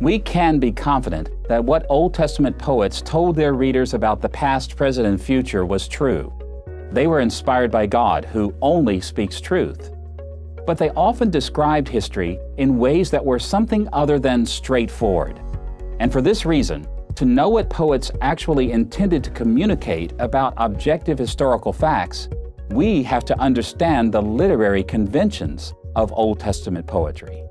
We can be confident that what Old Testament poets told their readers about the past, present, and future was true. They were inspired by God, who only speaks truth. But they often described history in ways that were something other than straightforward. And for this reason, to know what poets actually intended to communicate about objective historical facts, we have to understand the literary conventions of Old Testament poetry.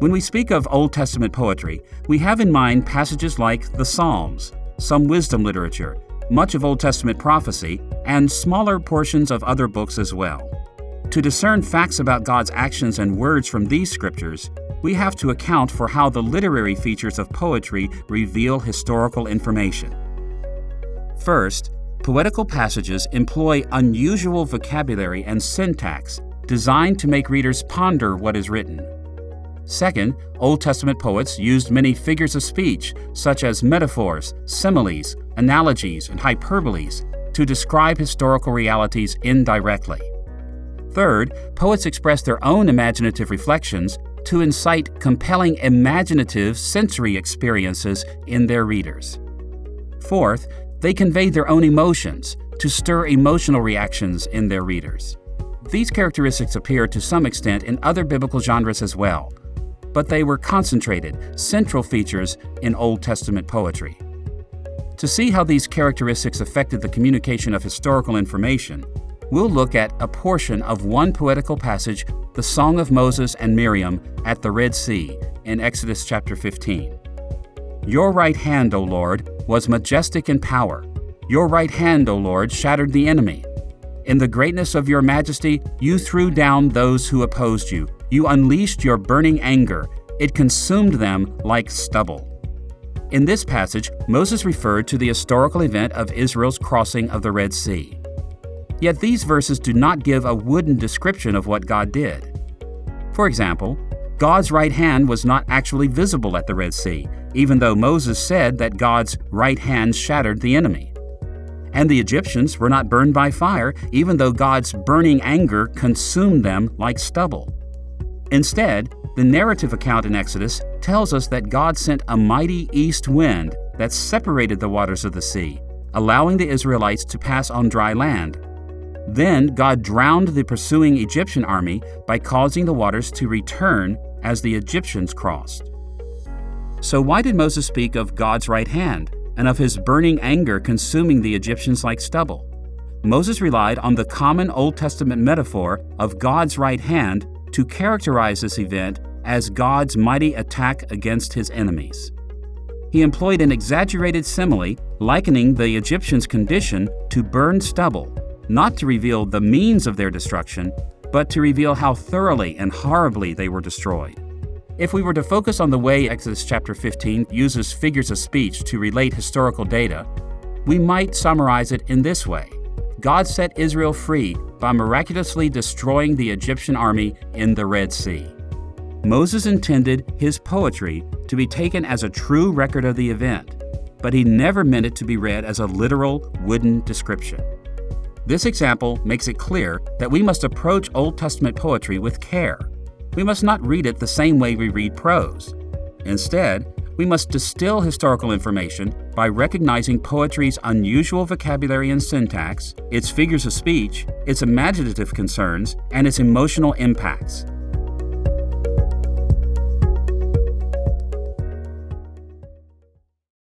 When we speak of Old Testament poetry, we have in mind passages like the Psalms, some wisdom literature, much of Old Testament prophecy, and smaller portions of other books as well. To discern facts about God's actions and words from these scriptures, we have to account for how the literary features of poetry reveal historical information. First, poetical passages employ unusual vocabulary and syntax designed to make readers ponder what is written. Second, Old Testament poets used many figures of speech, such as metaphors, similes, analogies, and hyperboles, to describe historical realities indirectly. Third, poets expressed their own imaginative reflections to incite compelling imaginative sensory experiences in their readers. Fourth, they conveyed their own emotions to stir emotional reactions in their readers. These characteristics appear to some extent in other biblical genres as well, but they were concentrated, central features in Old Testament poetry. To see how these characteristics affected the communication of historical information, we'll look at a portion of one poetical passage, the Song of Moses and Miriam at the Red Sea in Exodus chapter 15. Your right hand, O Lord, was majestic in power. Your right hand, O Lord, shattered the enemy. In the greatness of your majesty, you threw down those who opposed you. You unleashed your burning anger. It consumed them like stubble. In this passage, Moses referred to the historical event of Israel's crossing of the Red Sea. Yet these verses do not give a wooden description of what God did. For example, God's right hand was not actually visible at the Red Sea, even though Moses said that God's right hand shattered the enemy. And the Egyptians were not burned by fire, even though God's burning anger consumed them like stubble. Instead, the narrative account in Exodus tells us that God sent a mighty east wind that separated the waters of the sea, allowing the Israelites to pass on dry land. Then God drowned the pursuing Egyptian army by causing the waters to return as the Egyptians crossed. So why did Moses speak of God's right hand and of his burning anger consuming the Egyptians like stubble? Moses relied on the common Old Testament metaphor of God's right hand to characterize this event as God's mighty attack against his enemies. He employed an exaggerated simile likening the Egyptians' condition to burned stubble, not to reveal the means of their destruction, but to reveal how thoroughly and horribly they were destroyed. If we were to focus on the way Exodus chapter 15 uses figures of speech to relate historical data, we might summarize it in this way. God set Israel free by miraculously destroying the Egyptian army in the Red Sea. Moses intended his poetry to be taken as a true record of the event, but he never meant it to be read as a literal wooden description. This example makes it clear that we must approach Old Testament poetry with care. We must not read it the same way we read prose. Instead, we must distill historical information by recognizing poetry's unusual vocabulary and syntax, its figures of speech, its imaginative concerns, and its emotional impacts.